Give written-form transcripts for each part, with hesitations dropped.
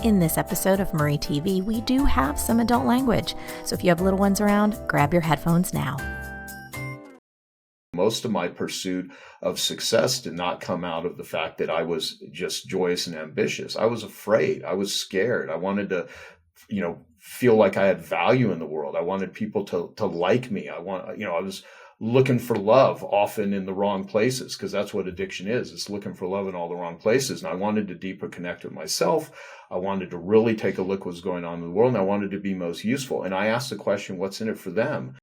In this episode of MarieTV, we do have some adult language. So if you have little ones around, grab your headphones now. Most of my pursuit of success did not come out of the fact that I was just joyous and ambitious. I was afraid. I was scared. I wanted to, feel like I had value in the world. I wanted people to like me. I was looking for love, often in the wrong places, because that's what addiction is. It's looking for love in all the wrong places. And I wanted to deeper connect with myself. I wanted to really take a look at what's going on in the world, and I wanted to be most useful. And I asked the question, what's in it for them?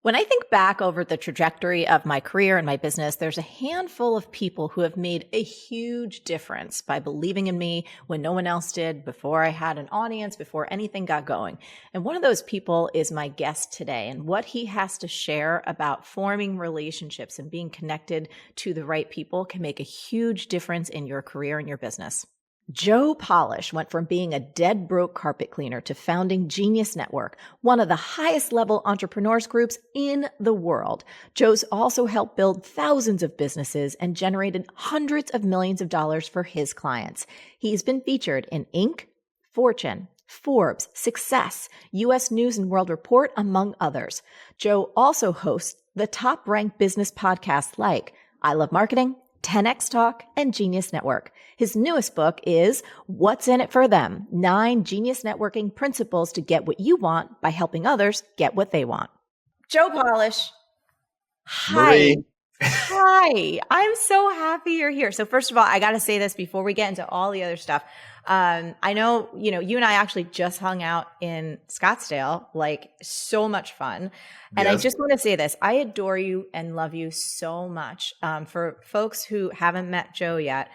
When I think back over the trajectory of my career and my business, there's a handful of people who have made a huge difference by believing in me when no one else did, before I had an audience, before anything got going. And one of those people is my guest today, and what he has to share about forming relationships and being connected to the right people can make a huge difference in your career and your business. Joe Polish went from being a dead broke carpet cleaner to founding Genius Network, one of the highest level entrepreneurs groups in the world. Joe's also helped build thousands of businesses and generated hundreds of millions of dollars for his clients. He's been featured in Inc., Fortune, Forbes, Success, U.S. News and World Report, among others. Joe also hosts the top-ranked business podcasts like I Love Marketing, 10X Talk, and Genius Network. His newest book is What's in It for Them? 9 Genius Networking Principles to Get What You Want by Helping Others Get What They Want. Joe Polish. Hi. Marie. Hi. I'm so happy you're here. So first of all, I got to say this before we get into all the other stuff. I know, you and I actually just hung out in Scottsdale, like so much fun. And yes. I just want to say this. I adore you and love you so much. For folks who haven't met Joe yet,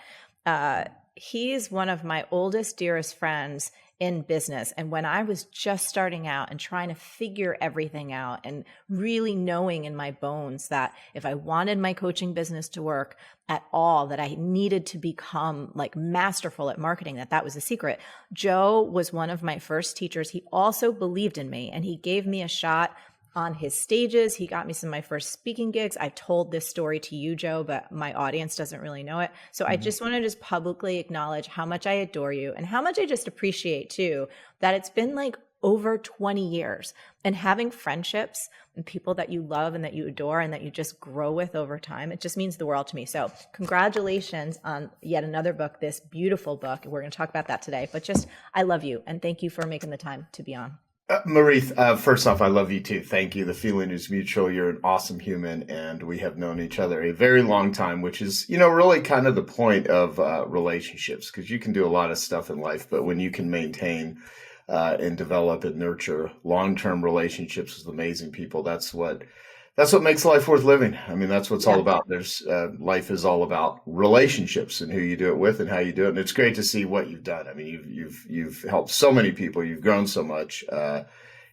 he's one of my oldest, dearest friends in business. And when I was just starting out and trying to figure everything out and really knowing in my bones that if I wanted my coaching business to work at all, that I needed to become like masterful at marketing, that was the secret. Joe was one of my first teachers. He also believed in me and he gave me a shot on his stages. He got me some of my first speaking gigs. I've told this story to you, Joe, but my audience doesn't really know it. So I just want to just publicly acknowledge how much I adore you and how much I just appreciate too, that it's been like over 20 years and having friendships and people that you love and that you adore and that you just grow with over time. It just means the world to me. So congratulations on yet another book, this beautiful book. We're going to talk about that today, but just, I love you. And thank you for making the time to be on. Marie, first off, I love you too. Thank you. The feeling is mutual. You're an awesome human, and we have known each other a very long time, which is, really kind of the point of relationships, because you can do a lot of stuff in life, but when you can maintain and develop and nurture long-term relationships with amazing people, that's what makes life worth living. I mean, that's what it's all about. Life is all about relationships and who you do it with and how you do it. And it's great to see what you've done. I mean, you've helped so many people. You've grown so much.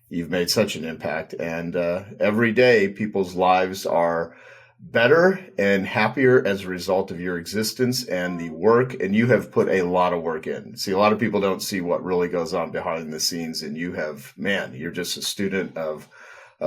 You've made such an impact. And every day, people's lives are better and happier as a result of your existence and the work. And you have put a lot of work in. See, a lot of people don't see what really goes on behind the scenes. And you have, you're just a student of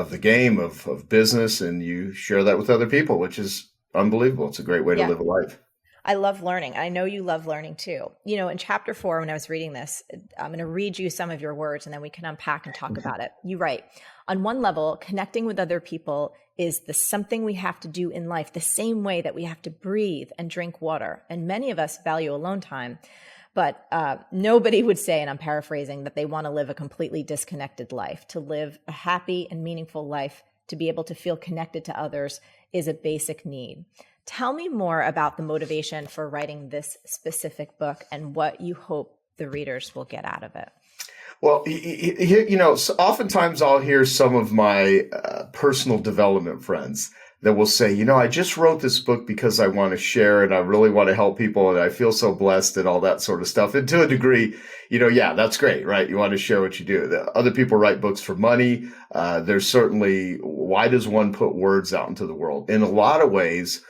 the game of business, and you share that with other people, which is unbelievable. It's a great way to live a life. I love learning. I know you love learning too. In chapter 4, when I was reading this, I'm going to read you some of your words and then we can unpack and talk about it. You write, on one level, connecting with other people is something we have to do in life the same way that we have to breathe and drink water. And many of us value alone time. But nobody would say, and I'm paraphrasing, that they want to live a completely disconnected life. To live a happy and meaningful life, to be able to feel connected to others is a basic need. Tell me more about the motivation for writing this specific book and what you hope the readers will get out of it. Well, oftentimes I'll hear some of my personal development friends that will say, I just wrote this book because I want to share and I really want to help people and I feel so blessed and all that sort of stuff. And to a degree, that's great, right? You want to share what you do. Other people write books for money. There's certainly, why does one put words out into the world? In a lot of ways,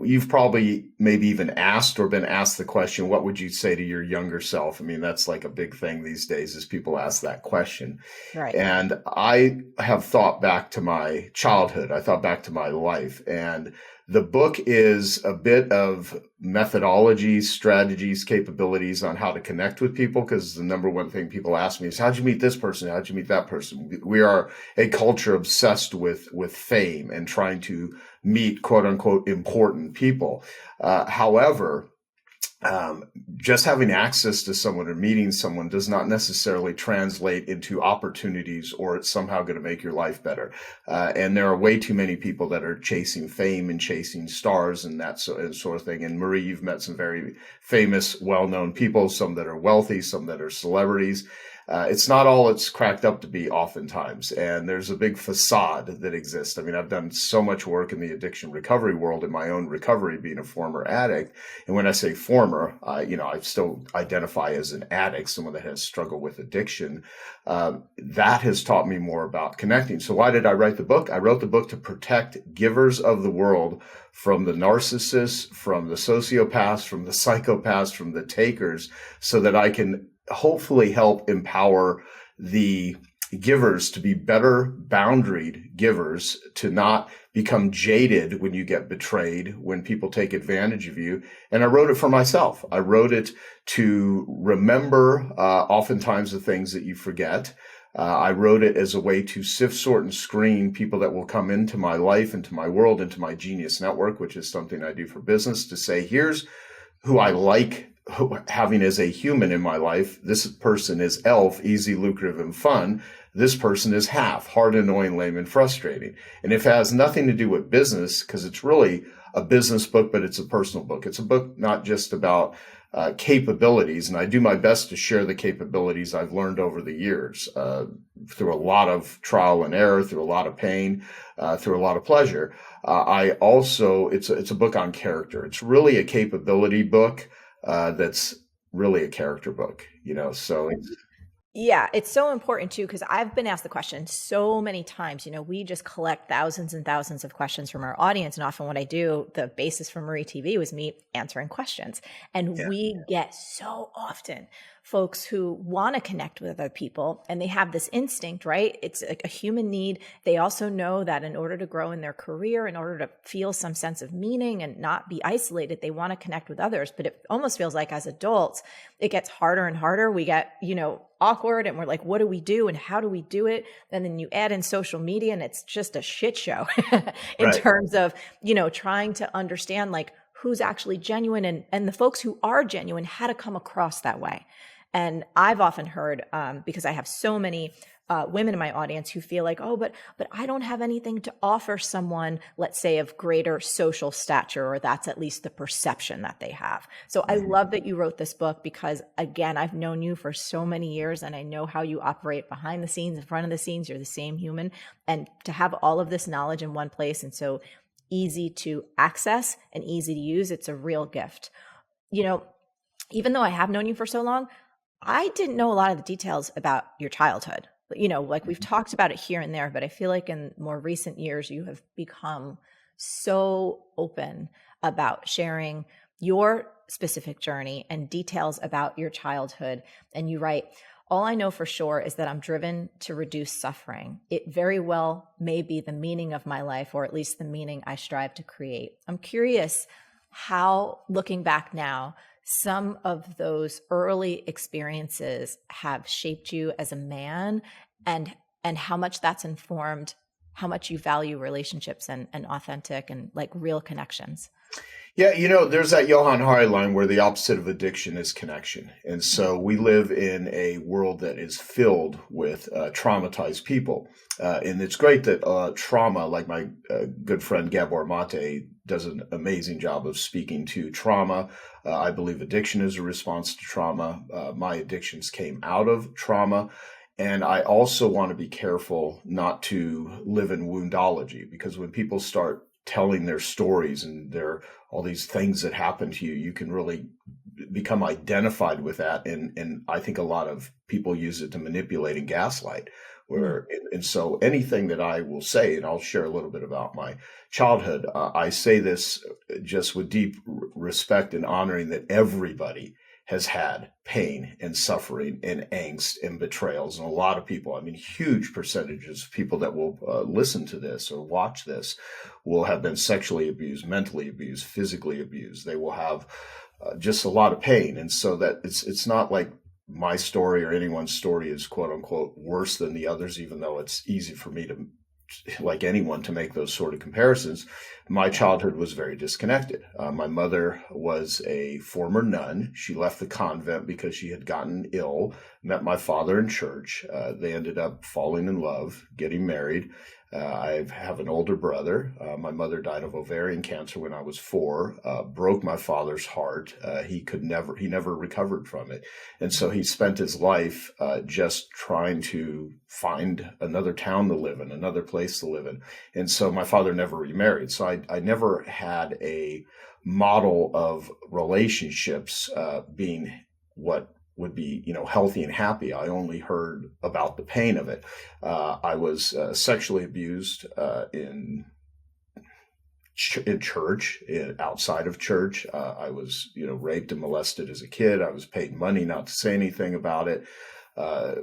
you've probably maybe even asked or been asked the question, what would you say to your younger self? I mean, that's like a big thing these days is people ask that question. Right. And I have thought back to my childhood. I thought back to my life. And the book is a bit of methodologies, strategies, capabilities on how to connect with people. Because the number one thing people ask me is, how'd you meet this person? How'd you meet that person? We are a culture obsessed with fame and trying to meet quote unquote important people. However, just having access to someone or meeting someone does not necessarily translate into opportunities, or it's somehow going to make your life better. And there are way too many people that are chasing fame and chasing stars and that sort of thing. And Marie, you've met some very famous, well-known people, some that are wealthy, some that are celebrities. It's not all it's cracked up to be oftentimes. And there's a big facade that exists. I mean, I've done so much work in the addiction recovery world in my own recovery, being a former addict. And when I say former, I still identify as an addict, someone that has struggled with addiction. That has taught me more about connecting. So why did I write the book? I wrote the book to protect givers of the world from the narcissists, from the sociopaths, from the psychopaths, from the takers, so that I can hopefully help empower the givers to be better boundaried givers, to not become jaded when you get betrayed, when people take advantage of you. And I wrote it for myself. I wrote it to remember oftentimes the things that you forget. I wrote it as a way to sift, sort, and screen people that will come into my life, into my world, into my Genius Network, which is something I do for business, to say, here's who I like having as a human in my life. This person is elf, easy, lucrative, and fun. This person is half, hard, annoying, lame, and frustrating. And if it has nothing to do with business, because it's really a business book, but it's a personal book. It's a book not just about capabilities. And I do my best to share the capabilities I've learned over the years, through a lot of trial and error, through a lot of pain, through a lot of pleasure. It's a book on character. It's really a capability book. That's really a character book, so. Yeah, it's so important too, because I've been asked the question so many times. We just collect thousands and thousands of questions from our audience. And often what I do, the basis for MarieTV was me answering questions. And we get so often folks who want to connect with other people, and they have this instinct, right? It's a human need. They also know that in order to grow in their career, in order to feel some sense of meaning and not be isolated, they want to connect with others. But it almost feels like as adults, it gets harder and harder. We get, awkward, and we're like, what do we do and how do we do it? And then you add in social media, and it's just a shit show in terms of, trying to understand like who's actually genuine, and the folks who are genuine, how to come across that way. And I've often heard, because I have so many women in my audience who feel like, oh, but I don't have anything to offer someone, let's say, of greater social stature, or that's at least the perception that they have. So I love that you wrote this book, because again, I've known you for so many years, and I know how you operate behind the scenes, in front of the scenes. You're the same human. And to have all of this knowledge in one place, and so easy to access and easy to use, it's a real gift. Even though I have known you for so long, I didn't know a lot of the details about your childhood. Like we've talked about it here and there, but I feel like in more recent years, you have become so open about sharing your specific journey and details about your childhood. And you write, all I know for sure is that I'm driven to reduce suffering. It very well may be the meaning of my life, or at least the meaning I strive to create. I'm curious how, looking back now, some of those early experiences have shaped you as a man, and how much that's informed how much you value relationships and authentic and like real connections. Yeah, there's that Johann Hari line where the opposite of addiction is connection. And so we live in a world that is filled with traumatized people. And it's great that trauma, like my good friend Gabor Mate does an amazing job of speaking to trauma. I believe addiction is a response to trauma. My addictions came out of trauma. And I also want to be careful not to live in woundology, because when people start telling their stories and all these things that happen to you, you can really become identified with that. And I think a lot of people use it to manipulate and gaslight. And so anything that I will say, and I'll share a little bit about my childhood, I say this just with deep respect and honoring that everybody has had pain and suffering and angst and betrayals. And a lot of people, I mean, huge percentages of people that will listen to this or watch this will have been sexually abused, mentally abused, physically abused. They will have just a lot of pain. And so that it's not like my story or anyone's story is quote unquote worse than the others, even though it's easy for me to, like anyone, to make those sort of comparisons. My childhood was very disconnected. My mother was a former nun. She left the convent because she had gotten ill, met my father in church. They ended up falling in love, getting married. I have an older brother. My mother died of ovarian cancer when I was 4, broke my father's heart. He never recovered from it. And so he spent his life just trying to find another town to live in, another place to live in. And so my father never remarried. So I never had a model of relationships being what would be, healthy and happy. I only heard about the pain of it. I was sexually abused in church, outside of church. I was, raped and molested as a kid. I was paid money not to say anything about it.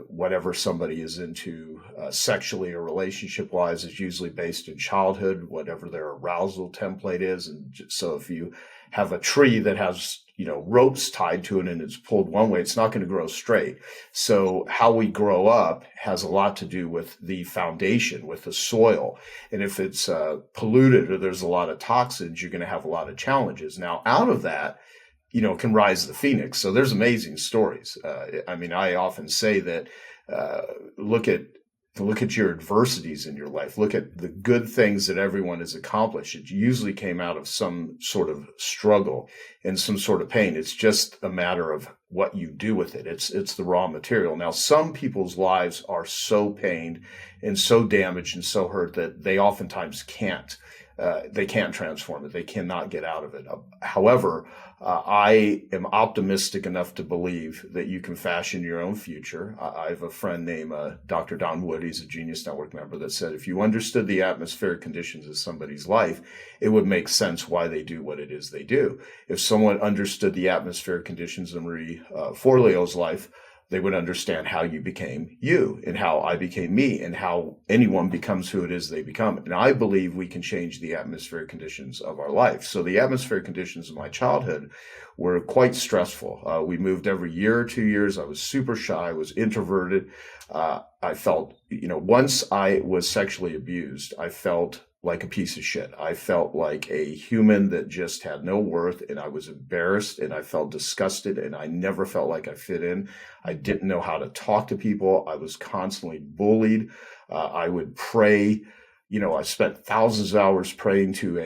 Whatever somebody is into sexually or relationship wise is usually based in childhood, whatever their arousal template is. And so if you have a tree that has, ropes tied to it and it's pulled one way, it's not going to grow straight. So how we grow up has a lot to do with the foundation, with the soil. And if it's polluted or there's a lot of toxins, you're going to have a lot of challenges. Now, out of that, can rise the phoenix. So there's amazing stories. I often say that look at your adversities in your life. Look at the good things that everyone has accomplished. It usually came out of some sort of struggle and some sort of pain. It's just a matter of what you do with it. It's the raw material. Now, some people's lives are so pained and so damaged and so hurt that they oftentimes can't. They can't transform it. They cannot get out of it. However, I am optimistic enough to believe that you can fashion your own future. I have a friend named Dr. Don Wood. He's a Genius Network member that said, if you understood the atmospheric conditions of somebody's life, it would make sense why they do what it is they do. If someone understood the atmospheric conditions of Marie Forleo's life, they would understand how you became you and how I became me and how anyone becomes who it is they become. And I believe we can change the atmospheric conditions of our life. So the atmospheric conditions of my childhood were quite stressful. We moved every year or 2 years. I was super shy. I was introverted. I felt, once I was sexually abused, I felt like a piece of shit. I felt like a human that just had no worth, and I was embarrassed and I felt disgusted and I never felt like I fit in. I didn't know how to talk to people. I was constantly bullied. I would pray. I spent thousands of hours praying to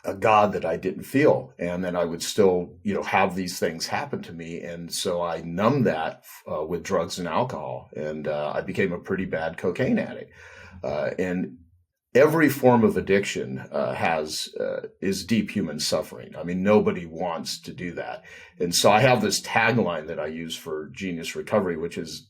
a God that I didn't feel. And then I would still, have these things happen to me. And so I numbed that with drugs and alcohol. And I became a pretty bad cocaine addict. And every form of addiction is deep human suffering. I mean, nobody wants to do that. And so I have this tagline that I use for Genius Recovery, which is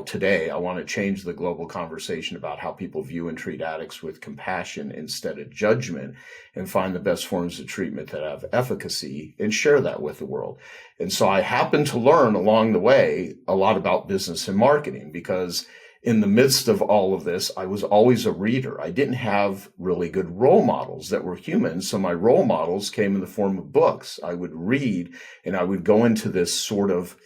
today, I want to change the global conversation about how people view and treat addicts with compassion instead of judgment, and find the best forms of treatment that have efficacy and share that with the world. And so I happened to learn along the way a lot about business and marketing, because in the midst of all of this, I was always a reader. I didn't have really good role models that were humans. So my role models came in the form of books. I would read and I would go into this sort of,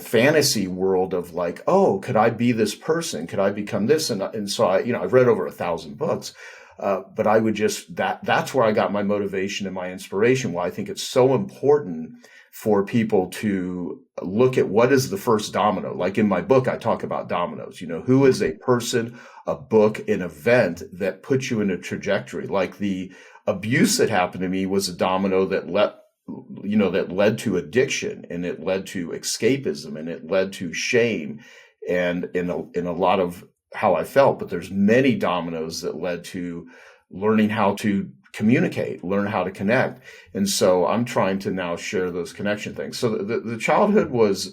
fantasy world of like, oh, could I be this person? Could I become this? And so I've read over 1,000 books. But I would that's where I got my motivation and my inspiration. Why I think it's so important for people to look at what is the first domino. Like in my book, I talk about dominoes. Who is a person, a book, an event that puts you in a trajectory? Like the abuse that happened to me was a domino that led to addiction, and it led to escapism, and it led to shame, and in a lot of how I felt. But there's many dominoes that led to learning how to communicate, learn how to connect. And so I'm trying to now share those connection things. So the childhood was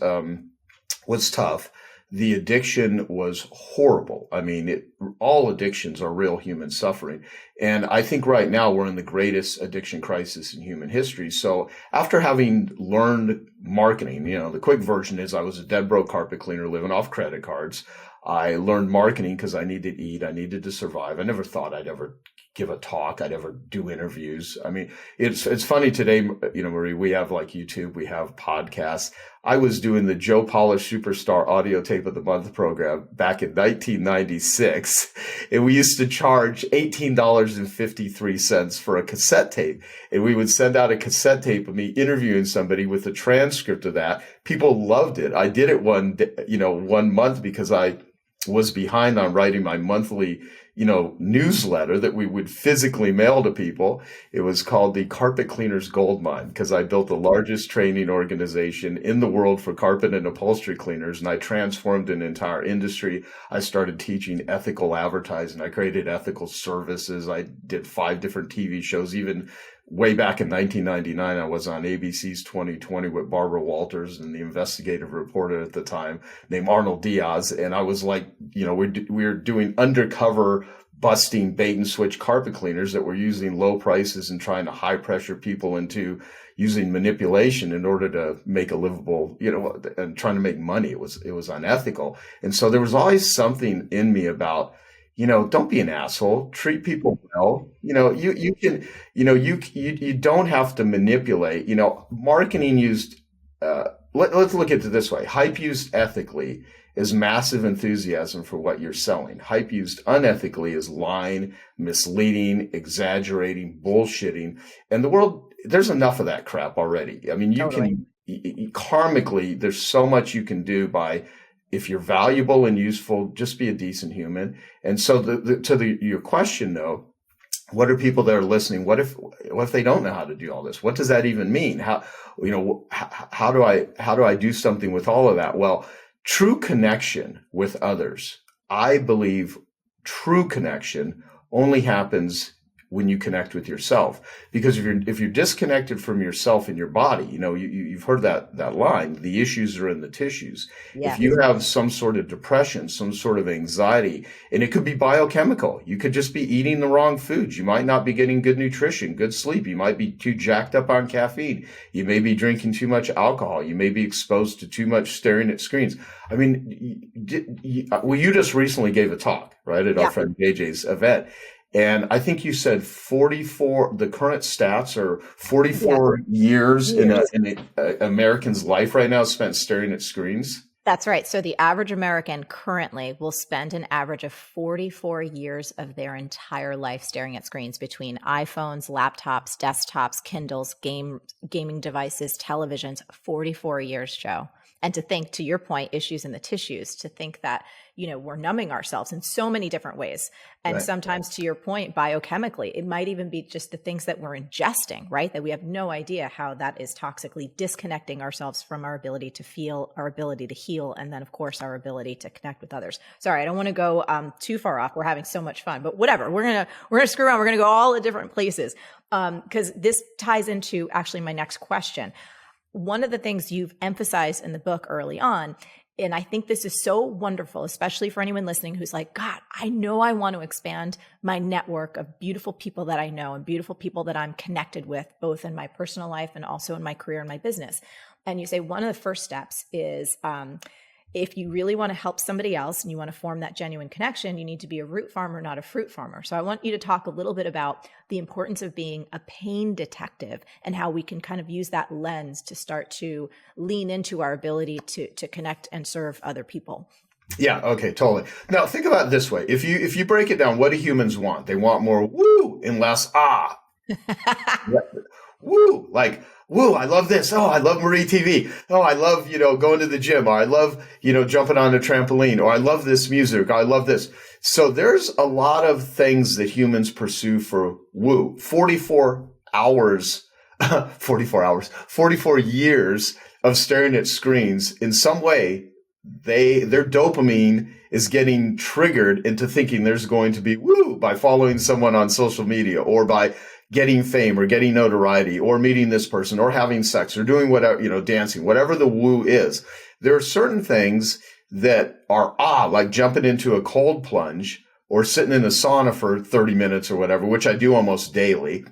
tough. The addiction was horrible. I mean, all addictions are real human suffering. And I think right now we're in the greatest addiction crisis in human history. So after having learned marketing, the quick version is I was a dead broke carpet cleaner living off credit cards. I learned marketing because I needed to eat. I needed to survive. I never thought I'd ever give a talk. I'd ever do interviews. I mean, it's funny today, Marie, we have like YouTube, we have podcasts. I was doing the Joe Polish Superstar Audio Tape of the Month program back in 1996. And we used to charge $18.53 for a cassette tape. And we would send out a cassette tape of me interviewing somebody with a transcript of that. People loved it. I did it one month because I was behind on writing my monthly newsletter that we would physically mail to people. It was called the Carpet Cleaners Gold Mine because I built the largest training organization in the world for carpet and upholstery cleaners, and I transformed an entire industry. I started teaching ethical advertising. I created ethical services. I did 5 different TV shows. Even way back in 1999, I was on ABC's 2020 with Barbara Walters and the investigative reporter at the time named Arnold Diaz. And I was like, we were doing undercover busting bait and switch carpet cleaners that were using low prices and trying to high pressure people into using manipulation in order to make a livable, and trying to make money. It was unethical. And so there was always something in me about, don't be an asshole. Treat people well. You can, you don't have to manipulate. Marketing used. Let's look at it this way: hype used ethically is massive enthusiasm for what you're selling. Hype used unethically is lying, misleading, exaggerating, bullshitting, and the world. There's enough of that crap already. I mean, you can karmically. There's so much you can do by. If you're valuable and useful, just be a decent human. And so your question though, what are people that are listening? What if they don't know how to do all this? What does that even mean? How do I do something with all of that? Well, true connection with others. I believe true connection only happens when you connect with yourself. Because if you're disconnected from yourself and your body, you've heard that line, the issues are in the tissues. Yes. If you have some sort of depression, some sort of anxiety, and it could be biochemical, you could just be eating the wrong foods. You might not be getting good nutrition, good sleep. You might be too jacked up on caffeine. You may be drinking too much alcohol. You may be exposed to too much staring at screens. I mean, you just recently gave a talk, right, at our friend JJ's event. And I think you said 44, the current stats are 44 years in an American's life right now spent staring at screens. That's right. So the average American currently will spend an average of 44 years of their entire life staring at screens between iPhones, laptops, desktops, Kindles, gaming devices, televisions, 44 years, Joe. And to think, to your point, issues in the tissues, to think that, we're numbing ourselves in so many different ways. And sometimes, to your point, biochemically, it might even be just the things that we're ingesting, right? That we have no idea how that is toxically disconnecting ourselves from our ability to feel, our ability to heal, and then, of course, our ability to connect with others. Sorry, I don't want to go too far off. We're having so much fun, but whatever. We're gonna screw around. We're gonna go all the different places because this ties into actually my next question. One of the things you've emphasized in the book early on, and I think this is so wonderful, especially for anyone listening who's like, God, I know I want to expand my network of beautiful people that I know and beautiful people that I'm connected with, both in my personal life and also in my career and my business. And you say one of the first steps is if you really want to help somebody else and you want to form that genuine connection, you need to be a root farmer, not a fruit farmer. So I want you to talk a little bit about the importance of being a pain detective and how we can kind of use that lens to start to lean into our ability to connect and serve other people. Yeah. Okay. Totally. Now think about it this way. If you break it down, what do humans want? They want more woo and less ah. Woo. Like, woo, I love this. Oh, I love MarieTV. Oh, I love, going to the gym. Or I love, jumping on a trampoline. Or I love this music. Or I love this. So there's a lot of things that humans pursue for woo. 44 years of staring at screens. In some way, their dopamine is getting triggered into thinking there's going to be woo by following someone on social media or by getting fame or getting notoriety or meeting this person or having sex or doing whatever, dancing, whatever the woo is, there are certain things that are like jumping into a cold plunge or sitting in a sauna for 30 minutes or whatever, which I do almost daily,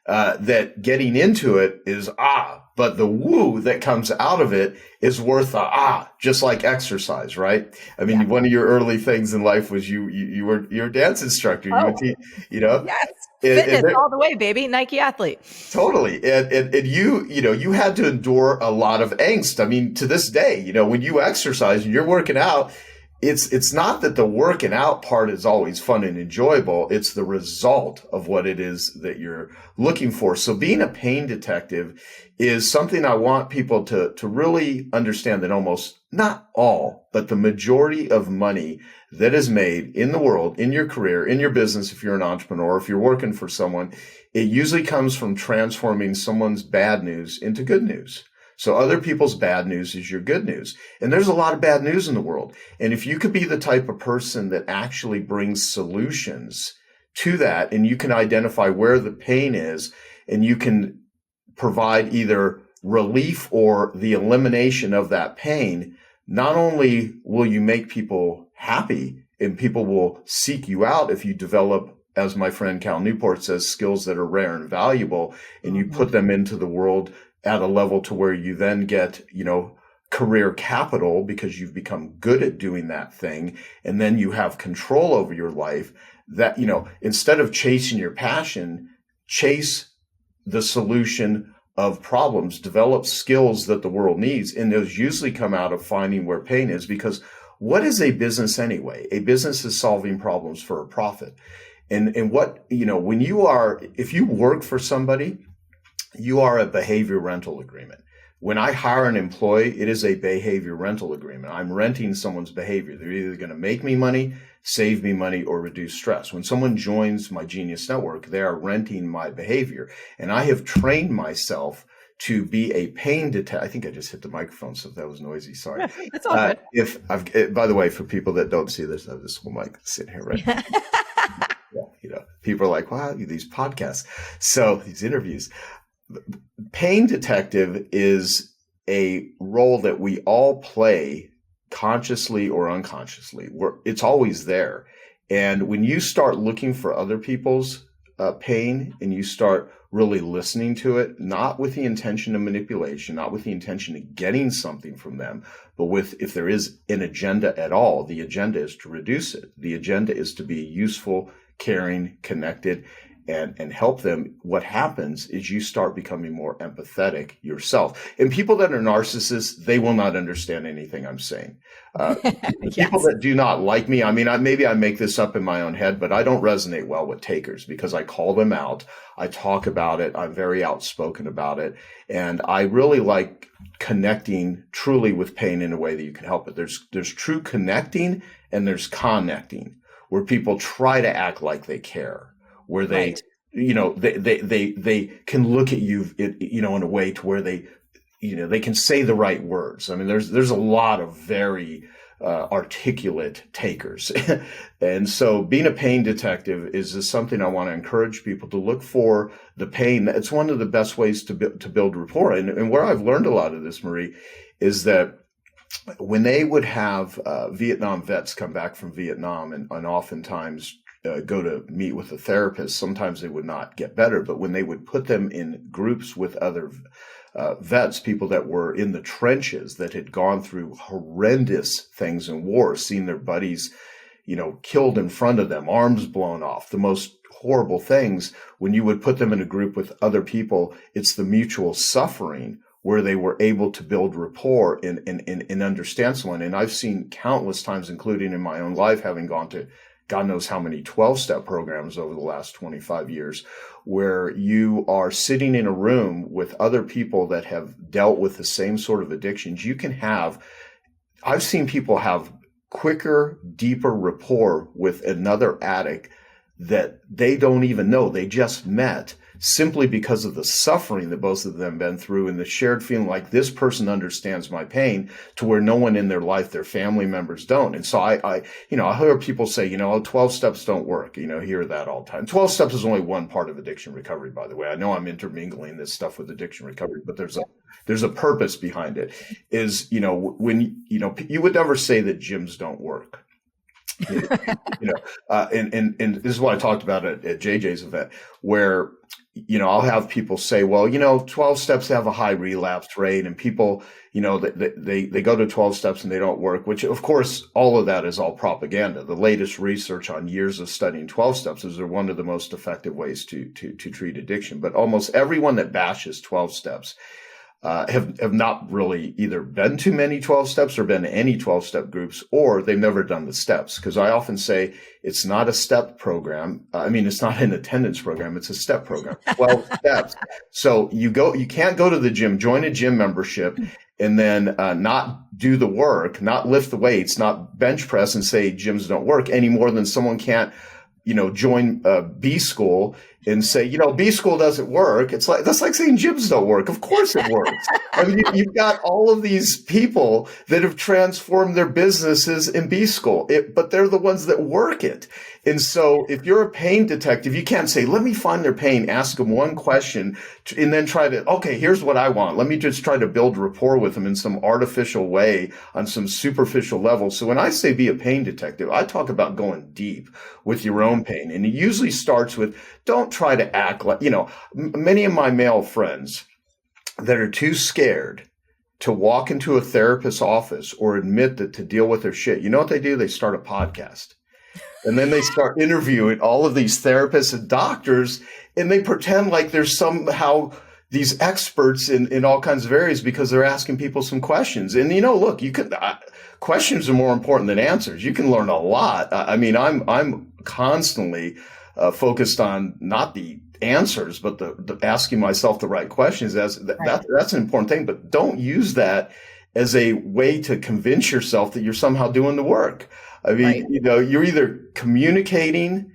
that getting into it is but the woo that comes out of it is worth just like exercise, right? I mean, one of your early things in life was you're a dance instructor. Yes. Fitness all the way, baby. Nike athlete. Totally. And you had to endure a lot of angst. I mean, to this day, when you exercise and you're working out, it's not that the working out part is always fun and enjoyable. It's the result of what it is that you're looking for. So being a pain detective is something I want people to really understand, that almost not all, but the majority of money that is made in the world, in your career, in your business, if you're an entrepreneur, if you're working for someone, it usually comes from transforming someone's bad news into good news. So other people's bad news is your good news. And there's a lot of bad news in the world. And if you could be the type of person that actually brings solutions to that, and you can identify where the pain is, and you can provide either relief or the elimination of that pain, not only will you make people happy and people will seek you out if you develop, as my friend Cal Newport says, skills that are rare and valuable, and you put them into the world at a level to where you then get, career capital because you've become good at doing that thing. And then you have control over your life, that, instead of chasing your passion, chase the solution of problems, develop skills that the world needs. And those usually come out of finding where pain is, because what is a business anyway? A business is solving problems for a profit. And what, if you work for somebody, you are a behavior rental agreement. When I hire an employee, it is a behavior rental agreement. I'm renting someone's behavior. They're either going to make me money, save me money, or reduce stress. When someone joins my Genius Network, they are renting my behavior. And I have trained myself to be a pain detector. I think I just hit the microphone, so that was noisy. Sorry. That's all good. By the way, for people that don't see this, I have this whole mic sitting here right now. People are like, wow, these podcasts. So these interviews. Pain detective is a role that we all play consciously or unconsciously. It's always there. And when you start looking for other people's pain and you start really listening to it, not with the intention of manipulation, not with the intention of getting something from them, but if there is an agenda at all, the agenda is to reduce it. The agenda is to be useful, caring, connected, and help them. What happens is you start becoming more empathetic yourself. And people that are narcissists, they will not understand anything I'm saying. People that do not like me, I mean, maybe I make this up in my own head, but I don't resonate well with takers because I call them out. I talk about it. I'm very outspoken about it. And I really like connecting truly with pain in a way that you can help it. There's true connecting and there's connecting, where people try to act like they care, where they, they can look at you, in a way to where they, they can say the right words. I mean, there's a lot of very articulate takers. And so being a pain detective is just something I want to encourage people to look for the pain. It's one of the best ways to build rapport. And where I've learned a lot of this, Marie, is that when they would have Vietnam vets come back from Vietnam and oftentimes go to meet with a therapist, sometimes they would not get better. But when they would put them in groups with other vets, people that were in the trenches, that had gone through horrendous things in war, seen their buddies, killed in front of them, arms blown off, the most horrible things, when you would put them in a group with other people, it's the mutual suffering where they were able to build rapport and understand someone. And I've seen countless times, including in my own life, having gone to God knows how many 12-step programs over the last 25 years, where you are sitting in a room with other people that have dealt with the same sort of addictions. I've seen people have quicker, deeper rapport with another addict that they don't even know, they just met, simply because of the suffering that both of them been through and the shared feeling like this person understands my pain to where no one in their life, their family members don't. And so I hear people say, 12 steps don't work. Hear that all the time. 12 steps is only one part of addiction recovery, by the way. I know I'm intermingling this stuff with addiction recovery, but there's a purpose behind it. Is, when, you would never say that gyms don't work. And this is what I talked about at JJ's event, where, I'll have people say, well, 12 steps have a high relapse rate, and people, they go to 12 steps and they don't work, which of course, all of that is all propaganda. The latest research on years of studying 12 steps is they're one of the most effective ways to treat addiction. But almost everyone that bashes 12 steps have not really either been to many 12 steps or been to any 12 step groups, or they've never done the steps. Because I often say it's not a step program. It's not an attendance program. It's a step program, 12 steps. So you can't go to the gym, join a gym membership, and then not do the work, not lift the weights, not bench press and say gyms don't work any more than someone can't, join B school and say, B school doesn't work. That's like saying gyms don't work. Of course it works. You've got all of these people that have transformed their businesses in B school, but they're the ones that work it. And so if you're a pain detective, you can't say, let me find their pain, ask them one question, and then okay, here's what I want. Let me just try to build rapport with them in some artificial way on some superficial level. So when I say be a pain detective, I talk about going deep with your own pain. And it usually starts with, don't try to act like, many of my male friends that are too scared to walk into a therapist's office or admit that to deal with their shit, you know what they do? They start a podcast. And then they start interviewing all of these therapists and doctors, and they pretend like there's somehow these experts in all kinds of areas because they're asking people some questions. And, look, questions are more important than answers. You can learn a lot. I'm constantly focused on not the answers, but the asking myself the right questions. That's an important thing. But don't use that as a way to convince yourself that you're somehow doing the work. Right. You're either communicating,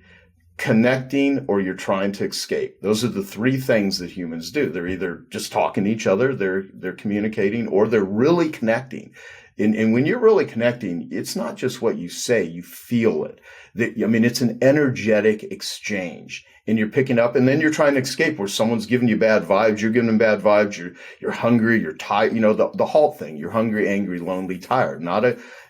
connecting, or you're trying to escape. Those are the three things that humans do. They're either just talking to each other, they're communicating, or they're really connecting. And when you're really connecting, it's not just what you say, you feel it. It's an energetic exchange. And you're picking up, and then you're trying to escape where someone's giving you bad vibes. You're giving them bad vibes. You're hungry. You're tired. The halt thing. You're hungry, angry, lonely, tired.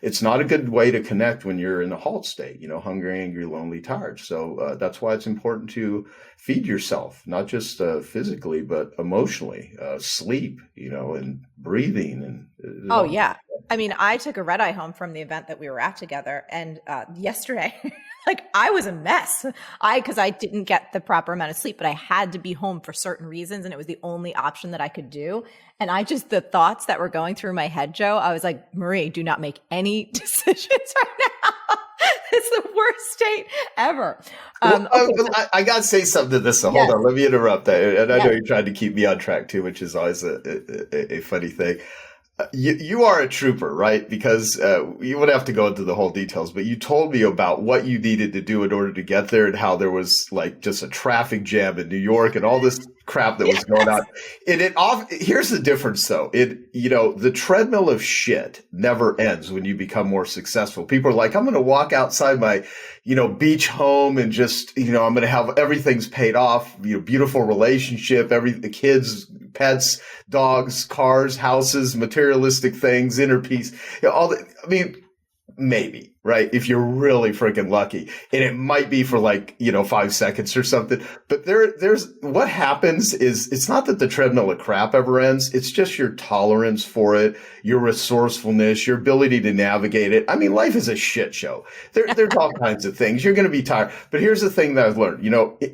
It's not a good way to connect when you're in the halt state. Hungry, angry, lonely, tired. So that's why it's important to feed yourself, not just physically, but emotionally. Sleep, and breathing, and oh yeah. I took a red eye home from the event that we were at together, and yesterday, I was a mess. Because I didn't get the proper amount of sleep, but I had to be home for certain reasons, and it was the only option that I could do. And the thoughts that were going through my head, Joe, I was like, Marie, do not make any decisions right now. It's the worst state ever. I got to say something to this. So hold on, let me interrupt that. And I know you're trying to keep me on track too, which is always a funny thing. You are a trooper, right? Because you would have to go into the whole details, but you told me about what you needed to do in order to get there and how there was just a traffic jam in New York and all this crap that was going on. And here's the difference though. The treadmill of shit never ends when you become more successful. People are like, I'm going to walk outside my, beach home and just, I'm going to have everything's paid off, beautiful relationship, the kids, pets, dogs, cars, houses, materialistic things, inner peace, maybe, right? If you're really freaking lucky, and it might be for 5 seconds or something. But there's what happens is it's not that the treadmill of crap ever ends. It's just your tolerance for it, your resourcefulness, your ability to navigate it. Life is a shit show. There's all kinds of things. You're going to be tired. But here's the thing that I've learned,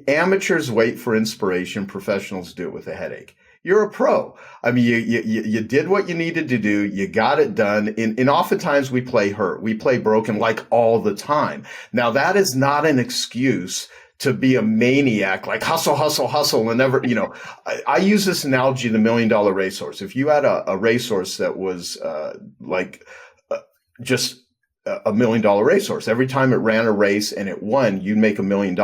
amateurs wait for inspiration. Professionals do it with a headache. You're a pro. You did what you needed to do. You got it done. And oftentimes we play hurt. We play broken all the time. Now that is not an excuse to be a maniac, hustle, hustle, hustle. And never, I use this analogy, the Million Dollar Racehorse. If you had a racehorse that was just a $1 million racehorse. Every time it ran a race and it won, you'd make $1 million.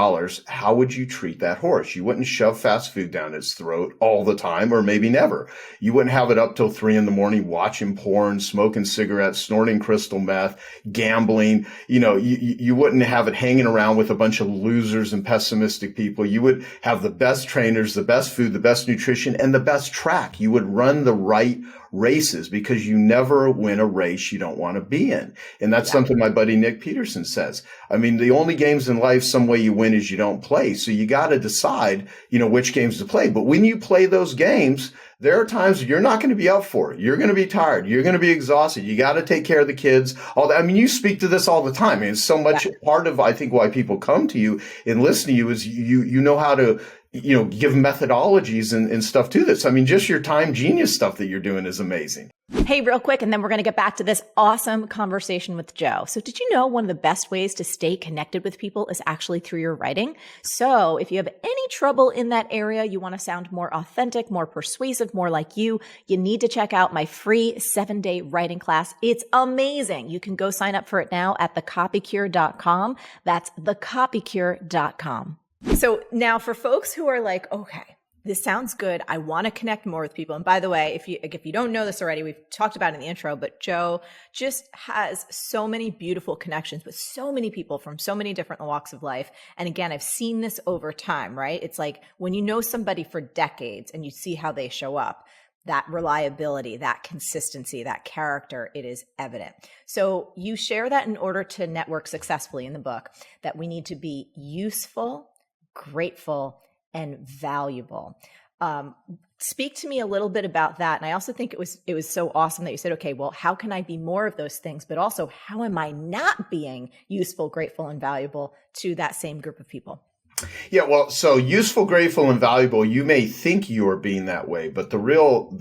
How would you treat that horse? You wouldn't shove fast food down its throat all the time, or maybe never. You wouldn't have it up till 3 a.m. watching porn, smoking cigarettes, snorting crystal meth, gambling. You wouldn't have it hanging around with a bunch of losers and pessimistic people. You would have the best trainers, the best food, the best nutrition, and the best track. You would run the right races, because you never win a race you don't want to be in. And that's something my buddy Nick Peterson says. I mean, the only games in life some way you win is you don't play. So you got to decide, which games to play. But when you play those games, there are times you're not going to be up for it. You're going to be tired. You're going to be exhausted. You got to take care of the kids. All that. I mean, you speak to this all the time. I mean, it's so much part of, I think, why people come to you and listen to you is you know how to give methodologies and stuff to this. I mean, just your time genius stuff that you're doing is amazing. Hey, real quick, and then we're going to get back to this awesome conversation with Joe. So did you know one of the best ways to stay connected with people is actually through your writing? So if you have any trouble in that area, you want to sound more authentic, more persuasive, more like you need to check out my free 7-day writing class. It's amazing. You can go sign up for it now at thecopycure.com. That's thecopycure.com. So now for folks who are like, okay, this sounds good. I want to connect more with people. And by the way, if you don't know this already, we've talked about it in the intro, but Joe just has so many beautiful connections with so many people from so many different walks of life. And again, I've seen this over time, right? It's like when you know somebody for decades and you see how they show up, that reliability, that consistency, that character, it is evident. So you share that in order to network successfully in the book, that we need to be useful, grateful, and valuable. Speak to me a little bit about that. And I also think it was so awesome that you said, okay, well, how can I be more of those things? But also, how am I not being useful, grateful, and valuable to that same group of people? Yeah, well, so useful, grateful, and valuable, you may think you are being that way, but the real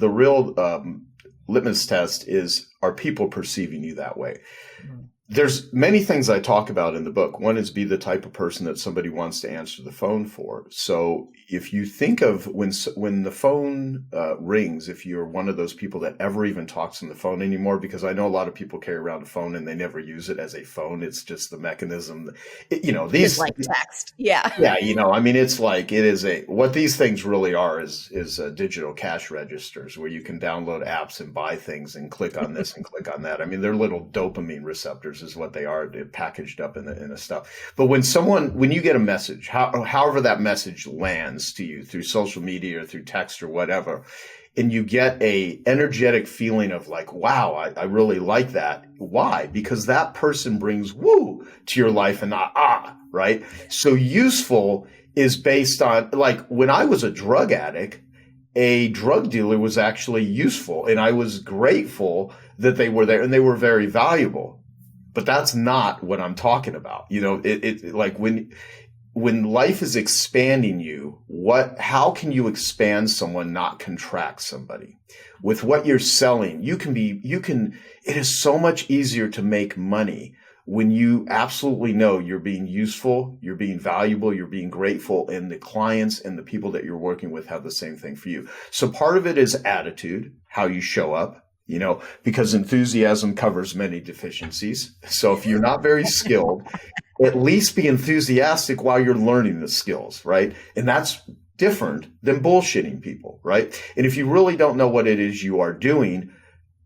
litmus test is, are people perceiving you that way? Mm-hmm. There's many things I talk about in the book. One is be the type of person that somebody wants to answer the phone for. So if you think of when the phone rings, if you're one of those people that ever even talks on the phone anymore, because I know a lot of people carry around a phone and they never use it as a phone. It's just the mechanism. It's like text. Yeah. Yeah. I mean, it's like, it is what these things really are is digital cash registers where you can download apps and buy things and click on this and click on that. I mean, they're little dopamine receptors is what they are. They're packaged up in a stuff. But when you get a message, however that message lands to you through social media or through text or whatever, and you get a energetic feeling of like, wow, I really like that. Why? Because that person brings woo to your life and not right? So useful is based on, like, when I was a drug addict, a drug dealer was actually useful, and I was grateful that they were there and they were very valuable. But that's not what I'm talking about. Like when life is expanding you, how can you expand someone, not contract somebody? With what you're selling, it is so much easier to make money when you absolutely know you're being useful, you're being valuable, you're being grateful, and the clients and the people that you're working with have the same thing for you. So part of it is attitude, how you show up. Because enthusiasm covers many deficiencies. So if you're not very skilled, at least be enthusiastic while you're learning the skills, right? And that's different than bullshitting people, right? And if you really don't know what it is you are doing,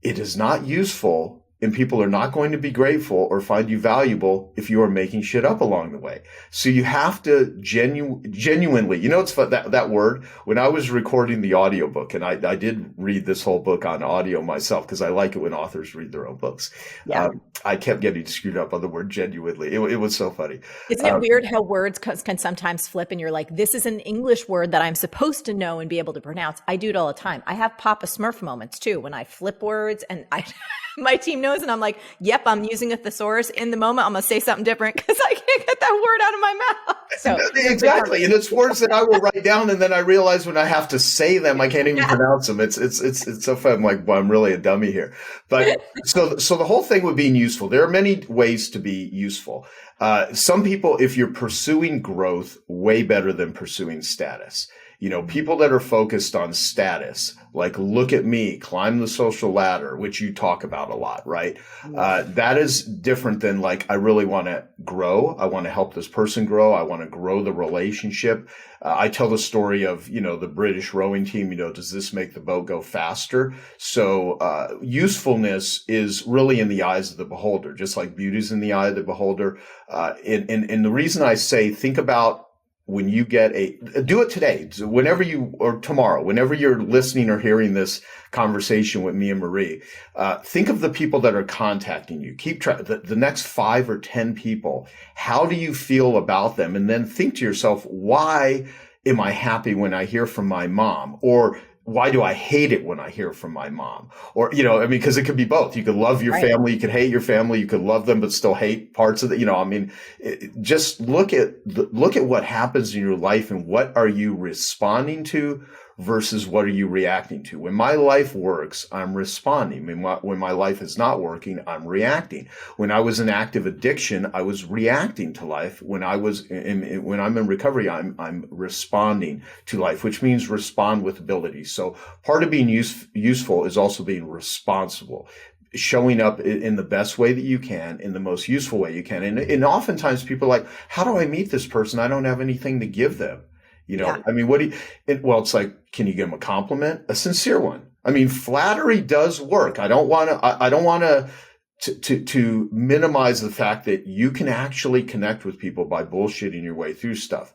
it is not useful, and people are not going to be grateful or find you valuable if you are making shit up along the way. So you have to genuinely, it's fun, that word, when I was recording the audiobook, and I did read this whole book on audio myself because I like it when authors read their own books. Yeah. I kept getting screwed up on the word genuinely. It was so funny. Isn't it weird how words can sometimes flip and you're like, this is an English word that I'm supposed to know and be able to pronounce. I do it all the time. I have Papa Smurf moments too, when I flip words and my team knows, and I'm like, yep, I'm using a thesaurus in the moment. I'm going to say something different because I can't get that word out of my mouth. So exactly. And it's words that I will write down, and then I realize when I have to say them, I can't even pronounce them. It's so fun. I'm like, well, I'm really a dummy here. But so the whole thing with being useful, there are many ways to be useful. Some people, if you're pursuing growth, way better than pursuing status. People that are focused on status, like look at me, climb the social ladder, which you talk about a lot, right? That is different than like, I really want to grow. I want to help this person grow. I want to grow the relationship. I tell the story of, the British rowing team, does this make the boat go faster? So usefulness is really in the eyes of the beholder, just like beauty's in the eye of the beholder. And the reason I say, think about when you do it today, or tomorrow, whenever you're listening or hearing this conversation with me and Marie, think of the people that are contacting you. Keep track, the next 5 or 10 people. How do you feel about them? And then think to yourself, why am I happy when I hear from my mom? Or why do I hate it when I hear from my mom? Or, because it could be both. You could love your family, you could hate your family, you could love them, but still hate parts of it. Just look at what happens in your life and what are you responding to versus what are you reacting to? When my life works, I'm responding. When my life is not working, I'm reacting. When I was in active addiction, I was reacting to life. When I'm in recovery, I'm responding to life, which means respond with ability. So part of being useful is also being responsible, showing up in the best way that you can, in the most useful way you can. And oftentimes people are like, how do I meet this person? I don't have anything to give them. It's like, can you give them a compliment? A sincere one. Flattery does work. I don't want to minimize the fact that you can actually connect with people by bullshitting your way through stuff,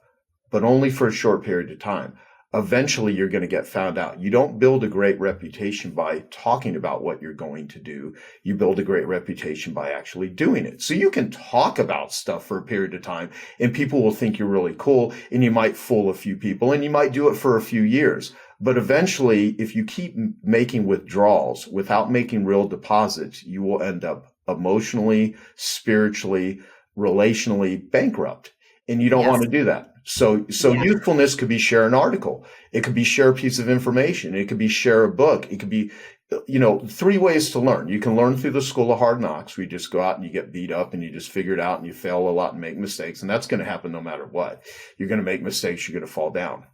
but only for a short period of time. Eventually you're going to get found out. You don't build a great reputation by talking about what you're going to do. You build a great reputation by actually doing it. So you can talk about stuff for a period of time and people will think you're really cool and you might fool a few people and you might do it for a few years. But eventually, if you keep making withdrawals without making real deposits, you will end up emotionally, spiritually, relationally bankrupt. And you don't want to do that. So usefulness could be share an article. It could be share a piece of information. It could be share a book. It could be, 3 ways to learn. You can learn through the school of hard knocks, where you just go out and you get beat up and you just figure it out and you fail a lot and make mistakes. And that's going to happen no matter what. You're going to make mistakes. You're going to fall down.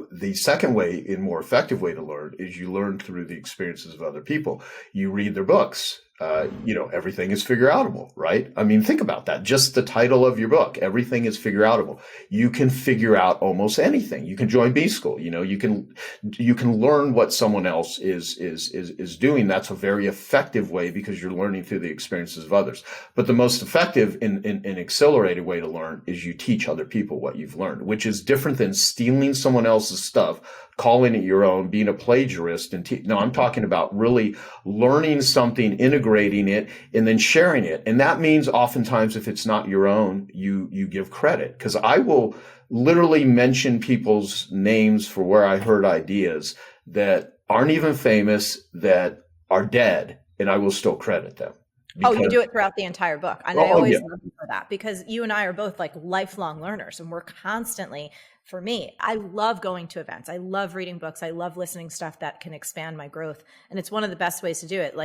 The second way, and more effective way to learn, is you learn through the experiences of other people. You read their books. Everything is figure outable, right? Think about that. Just the title of your book, everything is figure outable. You can figure out almost anything. You can join B school. You can learn what someone else is doing. That's a very effective way because you're learning through the experiences of others. But the most effective and accelerated way to learn is you teach other people what you've learned, which is different than stealing someone else's stuff, calling it your own, being a plagiarist. I'm talking about really learning something, integrating it, and then sharing it. And that means oftentimes if it's not your own, you give credit. Because I will literally mention people's names for where I heard ideas that aren't even famous, that are dead, and I will still credit them. You do it throughout the entire book. And I always love you for that, because you and I are both like lifelong learners and we're constantly, for me, I love going to events. I love reading books. I love listening to stuff that can expand my growth. And it's one of the best ways to do it.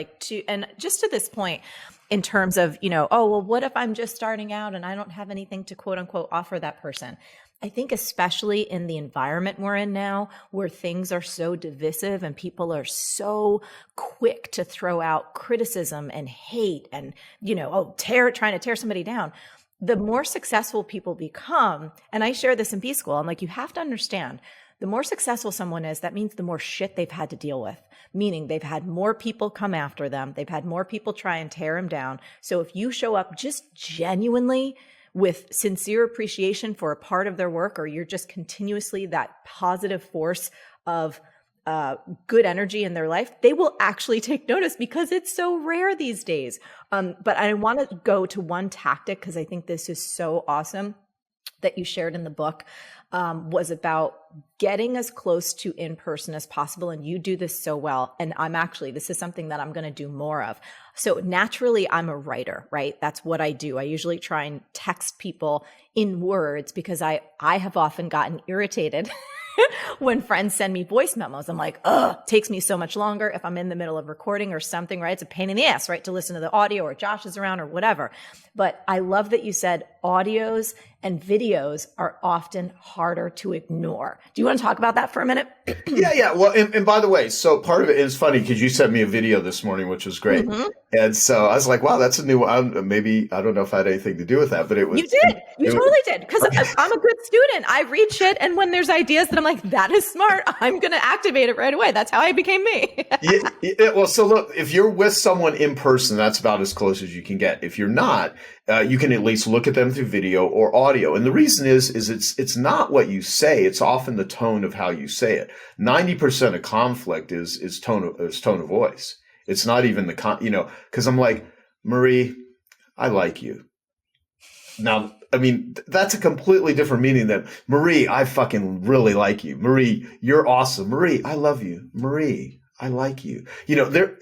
And just to this point, in terms of, what if I'm just starting out and I don't have anything to quote unquote offer that person? I think especially in the environment we're in now, where things are so divisive and people are so quick to throw out criticism and hate and, trying to tear somebody down. The more successful people become, and I share this in B school, I'm like, you have to understand, the more successful someone is, that means the more shit they've had to deal with, meaning they've had more people come after them. They've had more people try and tear them down. So if you show up just genuinely with sincere appreciation for a part of their work, or you're just continuously that positive force of good energy in their life, they will actually take notice, because it's so rare these days. But I want to go to one tactic, because I think this is so awesome, that you shared in the book, was about getting as close to in-person as possible. And you do this so well. And this is something that I'm going to do more of. So naturally, I'm a writer, right? That's what I do. I usually try and text people in words, because I have often gotten irritated when friends send me voice memos. I'm like, ugh, takes me so much longer if I'm in the middle of recording or something, right? It's a pain in the ass, right? To listen to the audio or Josh is around or whatever. But I love that you said audios and videos are often harder to ignore. Do you want to talk about that for a minute? Yeah. Well, and by the way, so part of it is funny because you sent me a video this morning, which was great. Mm-hmm. And so I was like, wow, that's a new one. Maybe, I don't know if I had anything to do with that, but it was. You did. You totally did. Because I'm a good student. I read shit. And when there's ideas that I'm like, that is smart, I'm going to activate it right away. That's how I became me. Well, so look, if you're with someone in person, that's about as close as you can get. If you're not, you can at least look at them through video or audio. And the reason is it's not what you say. It's often the tone of how you say it. 90% of conflict is tone of voice. It's not even because I'm like, Marie, I like you. Now, I mean, that's a completely different meaning than Marie, I fucking really like you. Marie, you're awesome. Marie, I love you. Marie, I like you.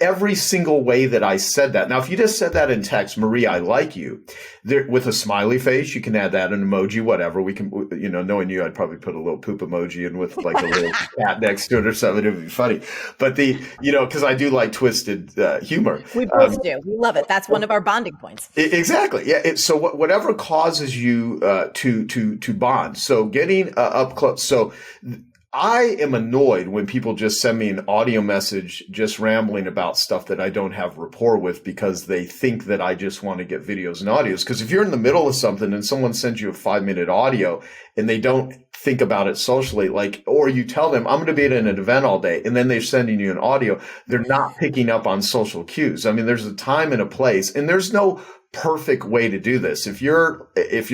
Every single way that I said that. Now, if you just said that in text, Marie, I like you, there with a smiley face, you can add that, an emoji, whatever. We can, knowing you, I'd probably put a little poop emoji in with like a little cat next to it or something. It would be funny. But because I do like twisted humor. We both do. We love it. That's one of our bonding points. Exactly. Yeah. So whatever causes you to bond. So getting up close. So I am annoyed when people just send me an audio message just rambling about stuff that I don't have rapport with because they think that I just want to get videos and audios. Because if you're in the middle of something and someone sends you a 5-minute audio and they don't think about it socially, or you tell them, I'm going to be at an event all day, and then they're sending you an audio, they're not picking up on social cues. I mean, there's a time and a place, and there's no perfect way to do this. If you're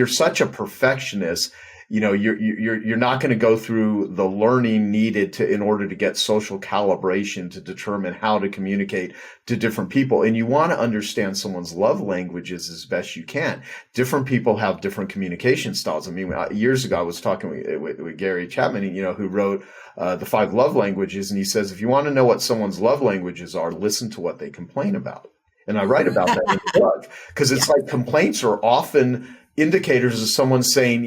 such a perfectionist, you're not going to go through the learning needed in order to get social calibration to determine how to communicate to different people. And you want to understand someone's love languages as best you can. Different people have different communication styles. I mean, years ago, I was talking with Gary Chapman, who wrote the 5 love languages. And he says, if you want to know what someone's love languages are, listen to what they complain about. And I write about that in the book because it's like complaints are often indicators of someone saying,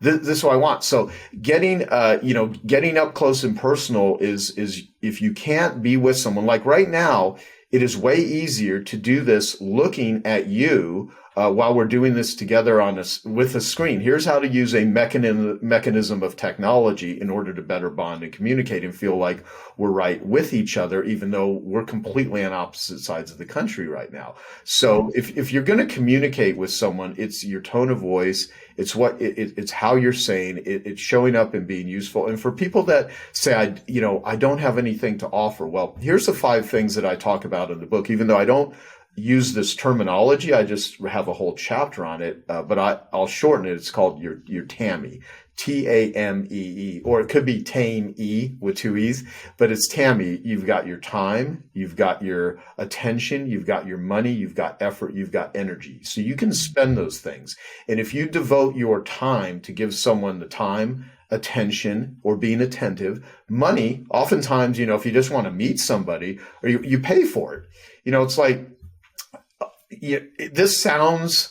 this is what I want. So getting up close and personal is if you can't be with someone, like right now, it is way easier to do this looking at you while we're doing this together with a screen. Here's how to use a mechanism of technology in order to better bond and communicate and feel like we're right with each other, even though we're completely on opposite sides of the country right now. So if you're going to communicate with someone, it's your tone of voice. It's it's how you're saying it, it's showing up and being useful. And for people that say, I don't have anything to offer. Well, here's the 5 things that I talk about in the book, even though I don't use this terminology. I just have a whole chapter on it, but I'll shorten it. It's called your TAME, TAMEE, or it could be TAME with 2 E's, but it's TAME. You've got your time, you've got your attention, you've got your money, you've got effort, you've got energy. So you can spend those things. And if you devote your time to give someone the time, attention, or being attentive, money, oftentimes, if you just want to meet somebody, or you pay for it. It's like, this sounds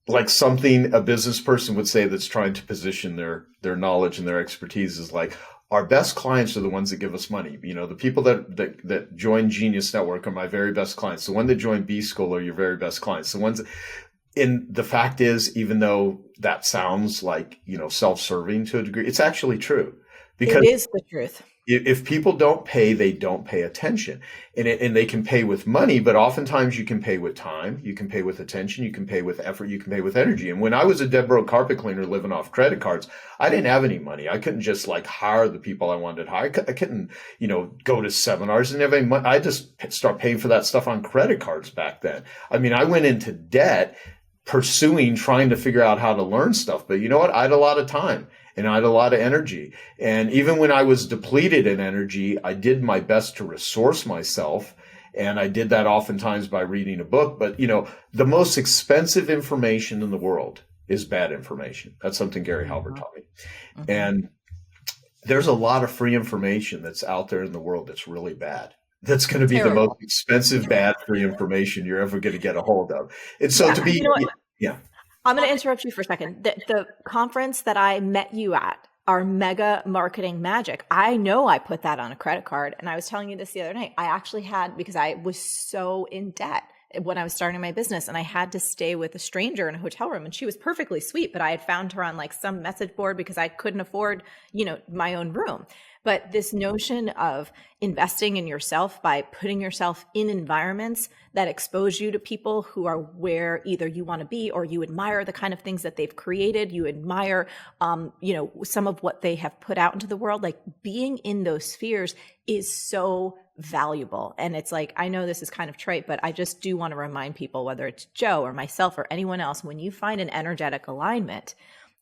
like something a business person would say that's trying to position their knowledge and their expertise is like, our best clients are the ones that give us money. The people that join Genius Network are my very best clients. The one that joined B School are your very best clients. The ones and the fact is, even though that sounds like, self-serving to a degree, it's actually true. Because it is the truth. If people don't pay, they don't pay attention, and they can pay with money, but oftentimes you can pay with time, you can pay with attention, you can pay with effort, you can pay with energy. And when I was a dead broke carpet cleaner living off credit cards, I didn't have any money. I couldn't just hire the people I wanted to hire. I couldn't, go to seminars and everything. I just start paying for that stuff on credit cards back then. I mean, I went into debt trying to figure out how to learn stuff. But you know what? I had a lot of time. And I had a lot of energy. And even when I was depleted in energy, I did my best to resource myself. And I did that oftentimes by reading a book. But, the most expensive information in the world is bad information. That's something Gary Halbert taught me. Mm-hmm. And there's a lot of free information that's out there in the world that's really bad. That's going to be the most expensive, bad free information you're ever going to get a hold of. And so I'm going to interrupt you for a second. The conference that I met you at, our mega marketing magic. I know I put that on a credit card. And I was telling you this the other night. I actually had, because I was so in debt when I was starting my business, and I had to stay with a stranger in a hotel room, and she was perfectly sweet, but I had found her on like some message board because I couldn't afford, my own room. But this notion of investing in yourself by putting yourself in environments that expose you to people who are where either you want to be, or you admire the kind of things that they've created, you admire, some of what they have put out into the world, like being in those spheres is so valuable. And it's like, I know this is kind of trite, but I just do want to remind people, whether it's Joe or myself or anyone else, when you find an energetic alignment,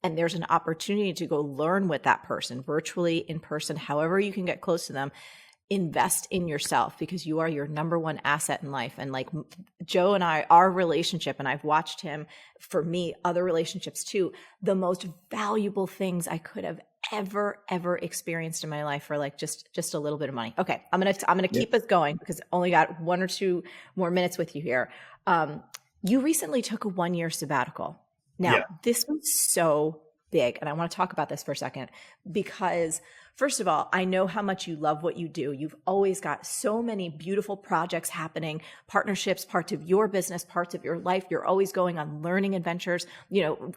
and there's an opportunity to go learn with that person, virtually, in person, however you can get close to them, invest in yourself, because you are your number one asset in life. And like Joe and I, our relationship, and I've watched him, for me, other relationships too, the most valuable things I could have ever experienced in my life for like just a little bit of money. Okay. I'm going to keep us going because I only got 1 or 2 more minutes with you here. You recently took a 1-year sabbatical. Now, this was so big, and I want to talk about this for a second, because first of all, I know how much you love what you do. You've always got so many beautiful projects happening, partnerships, parts of your business, parts of your life. You're always going on learning adventures,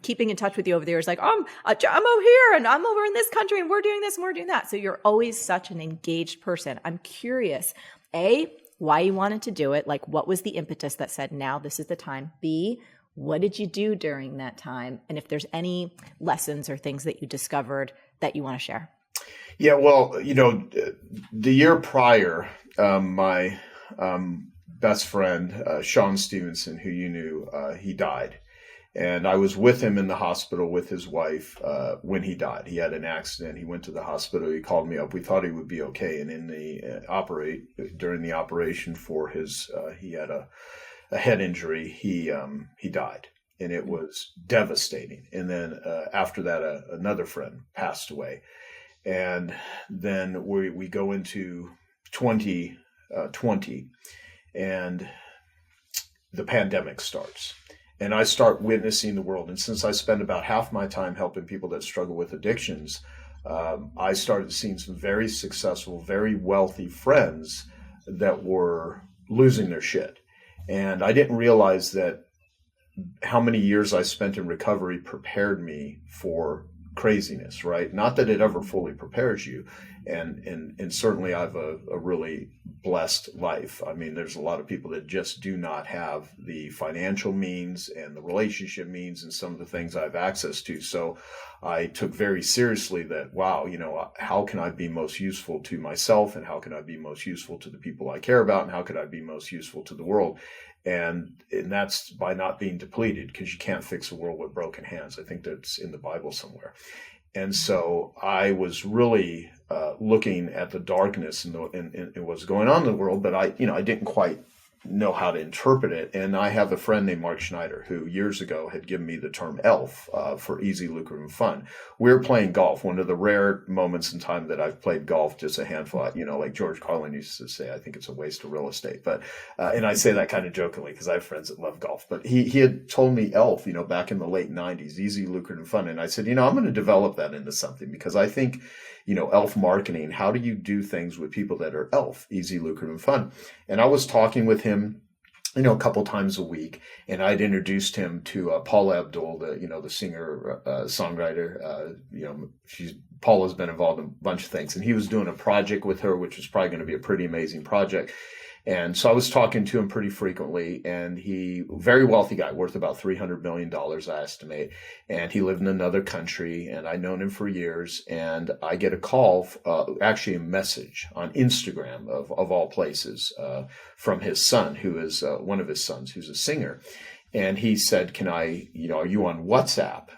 keeping in touch with you over the years, like, I'm over here and I'm over in this country and we're doing this and we're doing that. So you're always such an engaged person. I'm curious, A, why you wanted to do it. Like, what was the impetus that said, now this is the time? B, what did you do during that time? And if there's any lessons or things that you discovered that you want to share. Yeah, well, the year prior, my best friend, Sean Stevenson, who you knew, he died. And I was with him in the hospital with his wife when he died. He had an accident. He went to the hospital. He called me up. We thought he would be okay. And during the operation for his, he had a head injury. He died, and it was devastating. And then after that, another friend passed away, and then we go into 2020, and the pandemic starts, and I start witnessing the world. And since I spend about half my time helping people that struggle with addictions, I started seeing some very successful, very wealthy friends that were losing their shit. And I didn't realize that how many years I spent in recovery prepared me for craziness, right? Not that it ever fully prepares you. And certainly I have a really blessed life. I mean, there's a lot of people that just do not have the financial means and the relationship means and some of the things I have access to. So I took very seriously that, wow, how can I be most useful to myself, and how can I be most useful to the people I care about, and how could I be most useful to the world? And that's by not being depleted, because you can't fix a world with broken hands. I think that's in the Bible somewhere. And so I was really looking at the darkness and what's going on in the world, but I didn't quite know how to interpret it. And I have a friend named Mark Schneider who years ago had given me the term ELF for easy, lucrative, and fun. We were playing golf, one of the rare moments in time that I've played golf, just a handful, like George Carlin used to say, I think it's a waste of real estate. But and I say that kind of jokingly because I have friends that love golf. But he had told me ELF, back in the late 90s, easy, lucrative, and fun. And I said, I'm going to develop that into something, because I think, ELF marketing, how do you do things with people that are ELF, easy, lucrative, and fun? And I was talking with him, a couple times a week, and I'd introduced him to Paula Abdul, the singer, songwriter. Paula's been involved in a bunch of things, and he was doing a project with her, which was probably going to be a pretty amazing project. And so I was talking to him pretty frequently, and very wealthy guy, worth about $300 million, I estimate. And he lived in another country, and I'd known him for years. And I get a call, actually a message on Instagram of all places, from his son, who is one of his sons, who's a singer. And he said, are you on WhatsApp?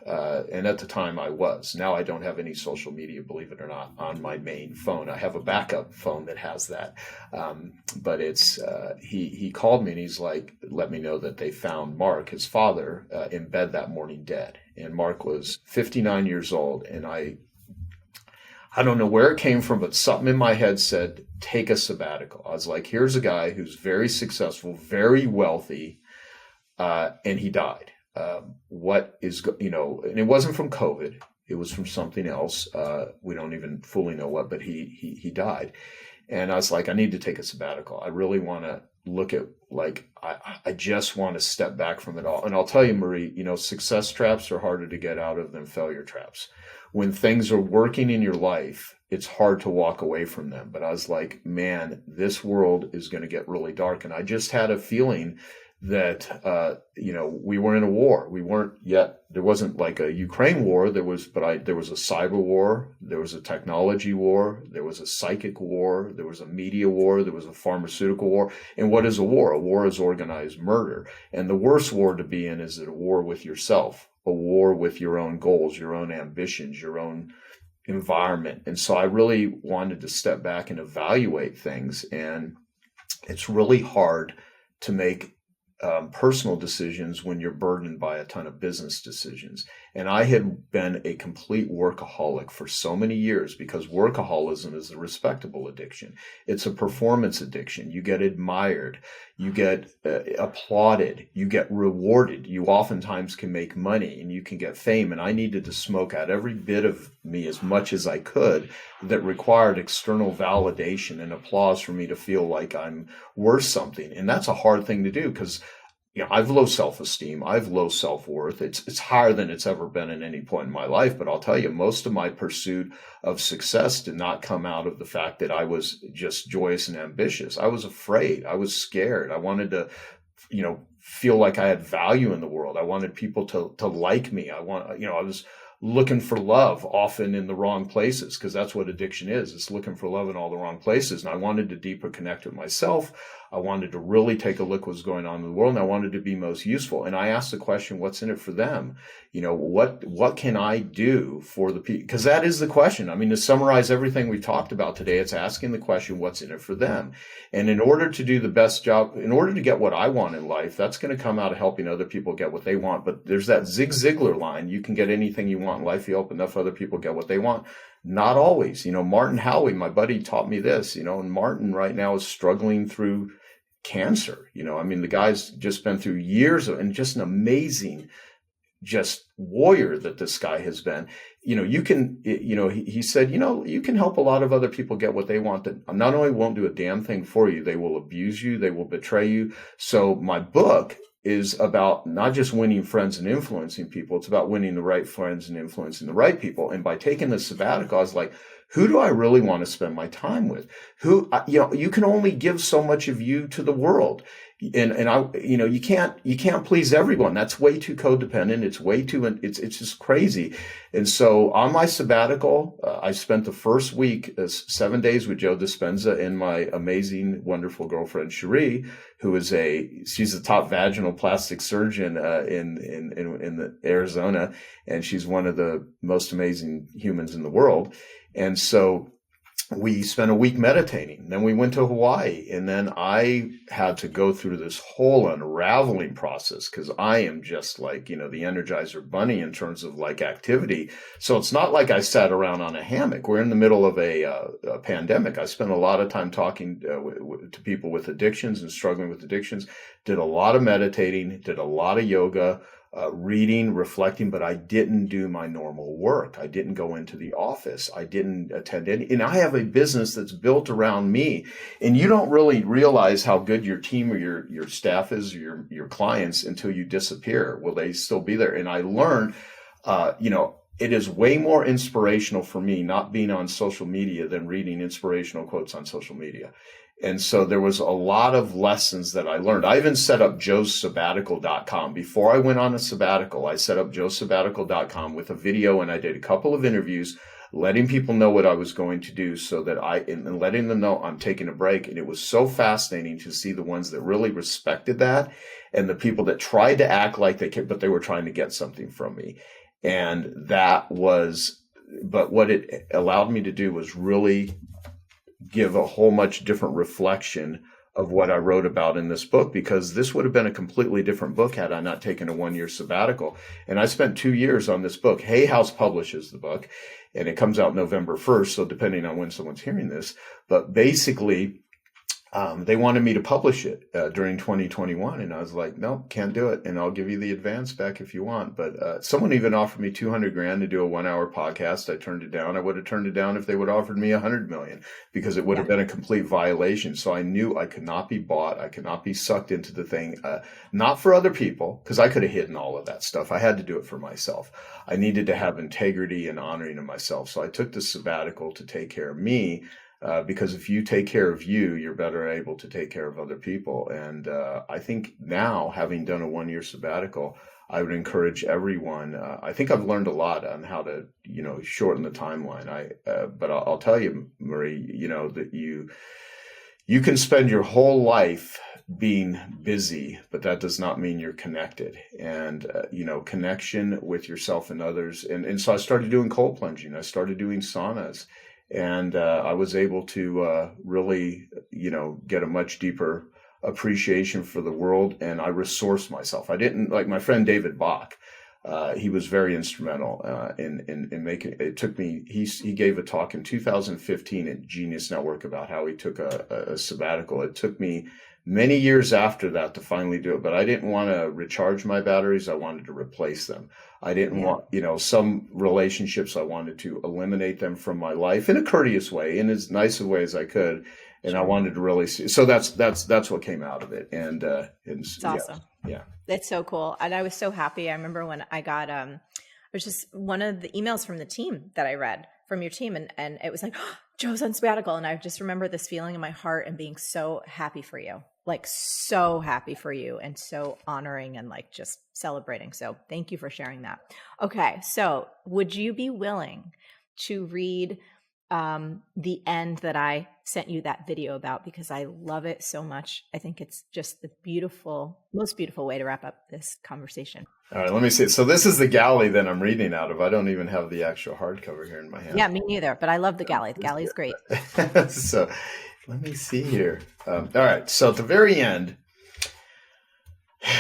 And at the time I was. Now I don't have any social media, believe it or not, on my main phone. I have a backup phone that has that. But it's, he called me and he's like, let me know that they found Mark, his father, in bed that morning dead. And Mark was 59 years old. And I don't know where it came from, but something in my head said, take a sabbatical. I was like, here's a guy who's very successful, very wealthy, and he died. And it wasn't from COVID. It was from something else. We don't even fully know what, but he died. And I was like, I need to take a sabbatical. I really want to look at, like, I just want to step back from it all. And I'll tell you, Marie, success traps are harder to get out of than failure traps. When things are working in your life, it's hard to walk away from them. But I was like, man, this world is going to get really dark. And I just had a feeling that, we were in a war. We weren't yet, there wasn't like a Ukraine war. There was a cyber war. There was a technology war. There was a psychic war. There was a media war. There was a pharmaceutical war. And what is a war? A war is organized murder. And the worst war to be in is a war with yourself, a war with your own goals, your own ambitions, your own environment. And so I really wanted to step back and evaluate things. And it's really hard to make personal decisions when you're burdened by a ton of business decisions. And I had been a complete workaholic for so many years, because workaholism is a respectable addiction. It's a performance addiction. You get admired, you get applauded, you get rewarded. You oftentimes can make money and you can get fame. And I needed to smoke out every bit of me as much as I could that required external validation and applause for me to feel like I'm worth something. And that's a hard thing to do, because I've low self-esteem. I've low self-worth. It's higher than it's ever been at any point in my life. But I'll tell you, most of my pursuit of success did not come out of the fact that I was just joyous and ambitious. I was afraid. I was scared. I wanted to, feel like I had value in the world. I wanted people to like me. I was looking for love, often in the wrong places, because that's what addiction is. It's looking for love in all the wrong places. And I wanted to deeper connect with myself. I wanted to really take a look at what's going on in the world, and I wanted to be most useful. And I asked the question, what's in it for them? What can I do for the people? Because that is the question. I mean, to summarize everything we've talked about today, it's asking the question, what's in it for them? And in order to do the best job, in order to get what I want in life, that's going to come out of helping other people get what they want. But there's that Zig Ziglar line, you can get anything you want in life, you help enough other people get what they want. Not always. Martin Howie, my buddy, taught me this, and Martin right now is struggling through cancer. The guy's just been through years of, and just an amazing, just warrior that this guy has been. He said, you can help a lot of other people get what they want that not only won't do a damn thing for you, they will abuse you, they will betray you. So my book is about not just winning friends and influencing people, it's about winning the right friends and influencing the right people. And by taking the sabbatical, I was like, who do I really want to spend my time with? You can only give so much of you to the world. And I, you can't please everyone. That's way too codependent. It's way too, it's just crazy. And so on my sabbatical, I spent the first week, 7 days with Joe Dispenza and my amazing, wonderful girlfriend, Cherie, she's the top vaginal plastic surgeon, in Arizona. And she's one of the most amazing humans in the world. And so we spent a week meditating. Then we went to Hawaii, and then I had to go through this whole unraveling process, because I am just like, the Energizer Bunny in terms of like activity. So it's not like I sat around on a hammock. We're in the middle of a pandemic. I spent a lot of time talking to people with addictions and struggling with addictions, did a lot of meditating, did a lot of yoga, reading, reflecting, but I didn't do my normal work. I didn't go into the office. I didn't attend any, and I have a business that's built around me, and you don't really realize how good your team or your staff is, or your clients, until you disappear. Will they still be there? And I learned, it is way more inspirational for me not being on social media than reading inspirational quotes on social media. And so there was a lot of lessons that I learned. I even set up joesabbatical.com. Before I went on a sabbatical, I set up joesabbatical.com with a video, and I did a couple of interviews letting people know what I was going to do, so that and letting them know I'm taking a break. And it was so fascinating to see the ones that really respected that, and the people that tried to act like they could, but they were trying to get something from me. And but what it allowed me to do was really give a whole much different reflection of what I wrote about in this book, because this would have been a completely different book had I not taken a 1-year sabbatical. And I spent 2 years on this book. Hay House publishes the book, and it comes out November 1st. So depending on when someone's hearing this, but basically They wanted me to publish it during 2021, and I was like, "No, can't do it, and I'll give you the advance back if you want." But someone even offered me 200 grand to do a 1 hour podcast. I turned it down. I would have turned it down if they would have offered me 100 million, because it would have been a complete violation. So I knew I could not be bought. I could not be sucked into the thing, not for other people, because I could have hidden all of that stuff. I had to do it for myself. I needed to have integrity and honoring of myself. So I took the sabbatical to take care of me. Because if you take care of you, you're better able to take care of other people. And I think now, having done a 1 year sabbatical, I would encourage everyone. I think I've learned a lot on how to, shorten the timeline. But I'll tell you, Marie, that you can spend your whole life being busy, but that does not mean you're connected. And, connection with yourself and others. And so I started doing cold plunging. I started doing saunas. And I was able to really, get a much deeper appreciation for the world. And I resourced myself. I didn't, like my friend David Bach. He was very instrumental in making it. Took me. He gave a talk in 2015 at Genius Network about how he took a sabbatical. It took me many years after that to finally do it, but I didn't want to recharge my batteries. I wanted to replace them. I didn't want, some relationships, I wanted to eliminate them from my life in a courteous way, in as nice a way as I could. And I wanted to really see. So that's what came out of it. And it's awesome. Yeah. It's so cool. And I was so happy. I remember when I got, it was just one of the emails from the team that I read from your team. And it was like, oh, Joe's on sabbatical. And I just remember this feeling in my heart and being so happy for you. Like so happy for you and so honoring and like just celebrating. So thank you for sharing that. Okay. So would you be willing to read the end that I sent you that video about, because I love it so much. I think it's just the most beautiful way to wrap up this conversation. All right, let me see. So this is the galley that I'm reading out of. I don't even have the actual hardcover here in my hand. Yeah, me neither. But I love the galley. The galley is great. So let me see here. All right. So at the very end,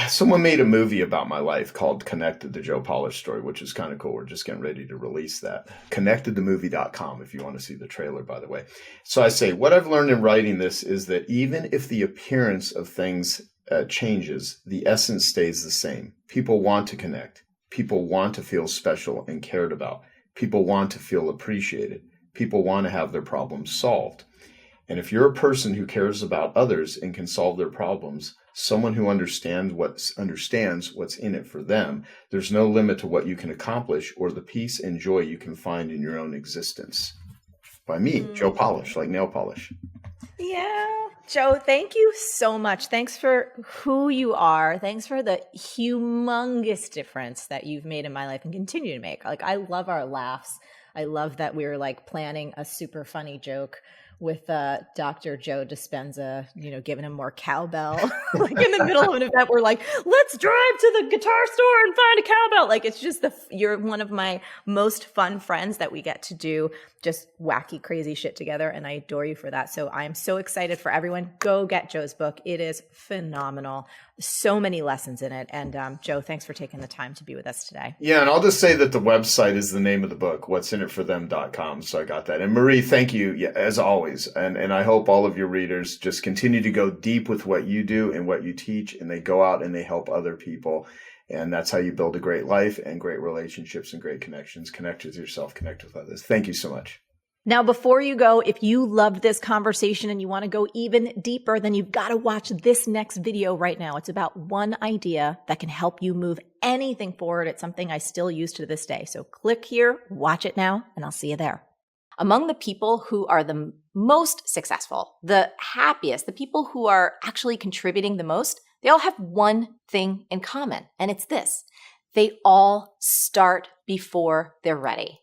someone made a movie about my life called Connected, the Joe Polish story, which is kind of cool. We're just getting ready to release that. ConnectedTheMovie.com if you want to see the trailer, by the way. So I say, what I've learned in writing this is that even if the appearance of things changes, the essence stays the same. People want to connect. People want to feel special and cared about. People want to feel appreciated. People want to have their problems solved. And if you're a person who cares about others and can solve their problems, someone who understands what's in it for them, there's no limit to what you can accomplish or the peace and joy you can find in your own existence. By me, Joe Polish, like nail polish. Yeah. Joe, thank you so much. Thanks for who you are. Thanks for the humongous difference that you've made in my life and continue to make. Like, I love our laughs. I love that we were like planning a super funny joke with Dr. Joe Dispenza, giving him more cowbell. Like in the middle of an event, we're like, let's drive to the guitar store and find a cowbell. Like, it's just you're one of my most fun friends that we get to do just wacky, crazy shit together. And I adore you for that. So I'm so excited for everyone. Go get Joe's book. It is phenomenal. So many lessons in it. And Joe, thanks for taking the time to be with us today. Yeah. And I'll just say that the website is the name of the book, what'sinitforthem.com. So I got that. And Marie, thank you as always. And I hope all of your readers just continue to go deep with what you do and what you teach, and they go out and they help other people. And that's how you build a great life and great relationships and great connections. Connect with yourself, connect with others. Thank you so much. Now, before you go, if you loved this conversation and you want to go even deeper, then you've got to watch this next video right now. It's about one idea that can help you move anything forward. It's something I still use to this day. So click here, watch it now, and I'll see you there. Among the people who are the most successful, the happiest, the people who are actually contributing the most, they all have one thing in common, and it's this. They all start before they're ready.